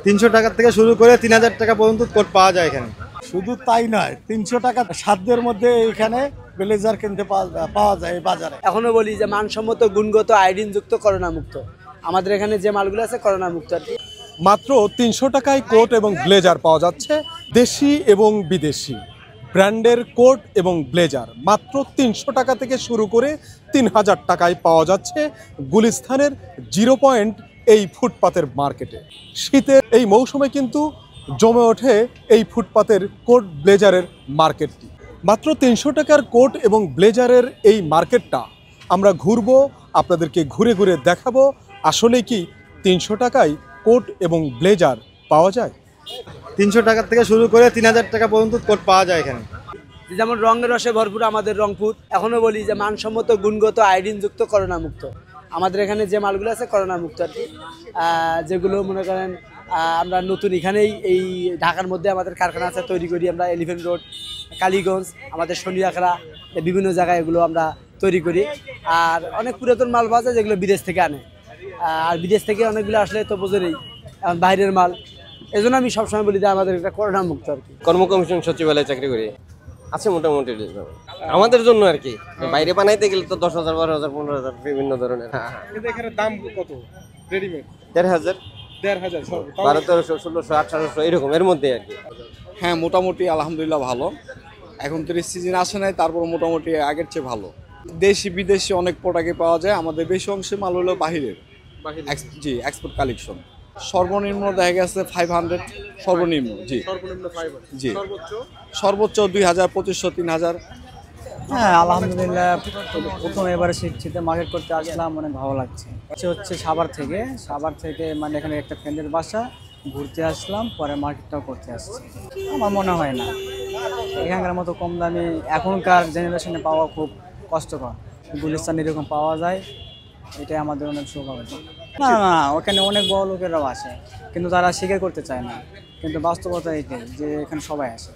300 টাকা থেকে শুরু করে 3000 টাকা পর্যন্ত কোট পাওয়া যায় এখানে। শুধু তাই নয়, 300 টাকা সাধ্যের মধ্যে এখানে ব্লেজার কিনতে পাওয়া যায় এই বাজারে। এখনো বলি যে মানসম্মত, গুণগত, আয়োডিন যুক্ত, করোনা মুক্ত। আমাদের এখানে যে মালগুলো আছে করোনা মুক্ত আর কি। মাত্র 300 টাকায় কোট এবং ব্লেজার পাওয়া যাচ্ছে। দেশি এবং বিদেশি ব্র্যান্ডের কোট এবং ব্লেজার মাত্র 300 টাকা থেকে শুরু করে 3000 টাকায় পাওয়া যাচ্ছে গুলিস্তানের 0 পয়েন্ট এই ফুটপাতের মার্কেটে। শীতের এই মৌসুমে কিন্তু জমে ওঠে এই ফুটপাতের কোট ব্লেজারের মার্কেটটি। মাত্র 300 টাকার কোট এবং ব্লেজারের এই মার্কেটটা আমরা ঘুরবো, আপনাদেরকে ঘুরে ঘুরে দেখাবো আসলে কি 300 টাকায় কোট এবং ব্লেজার পাওয়া যায়। 300 টাকা থেকে শুরু করে 3000 টাকা পর্যন্ত কোট পাওয়া যায় এখানে। যেমন রঙের রসে ভরপুর আমাদের রংপুর। এখনো বলি যে মানসম্মত, গুণগত, আয়োডিন যুক্ত, করোনা মুক্ত। আমাদের এখানে যে মালগুলো আছে করোনা মুক্ত আর কি। যেগুলো মনে করেন আমরা নতুন এখানেই এই ঢাকার মধ্যে আমাদের কারখানা আছে, তৈরি করি আমরা। এলিফেন্ট রোড, কালীগঞ্জ, আমাদের শনিয়াখড়া, বিভিন্ন জায়গায় এগুলো আমরা তৈরি করি। আর অনেক পুরাতন মাল পাওয়া যায় যেগুলো বিদেশ থেকে আনে। আর বিদেশ থেকে অনেকগুলো আসলে তো বোঝেনই বাইরের মাল। এই জন্য আমি সবসময় বলি যে আমাদের এটা করোনা মুক্ত আর কি। কর্ম কমিশন সচিবালয়ে চাকরি করি, আছে মোটামুটি আমাদের জন্য আর কি। বাইরে বানাইতে গেলে তো 10,000, 12,000, 15,000 বিভিন্ন ধরনের। এখানে দাম কত? রেডিমেড 1,500, 1,500, 1200, 1600, 1800 এরকম এর মধ্যে আর কি। হ্যাঁ, মোটামুটি আলহামদুলিল্লাহ ভালো। এখন তো সিজন আসে নাই, তারপর মোটামুটি আগের চেয়ে ভালো। দেশি বিদেশি অনেক প্রোডাক্টই পাওয়া যায়। আমাদের বেশি অংশে মাল হলো বাহিরের, জি এক্সপোর্ট কালেকশন। সর্বনিম্ন দেখা গেছে 500 সর্বনিম্ন। জি জি সর্বোচ্চ 2,000, 2,500, 3,000। হ্যাঁ আলহামদুলিল্লাহ, প্রথম এবারে শীতে মার্কেট করতে আসলাম, অনেক ভালো লাগছে। হচ্ছে সাভার থেকে মানে এখানে একটা ফ্রেন্ডের বাসা, ঘুরতে আসলাম, পরে মার্কেটটাও করতে আসছি। আমার মনে হয় না এখানকার মতো কম দামি এখনকার জেনারেশনে পাওয়া খুব কষ্টকর। গুলিস্তান এরকম পাওয়া যায়, এটাই আমাদের অনেক সৌভাগ্য। না, ওখানে অনেক বড় লোকেরাও আসে, কিন্তু তারা স্বীকার করতে চায় না। কিন্তু বাস্তবতা এটাই যে এখানে সবাই আসে।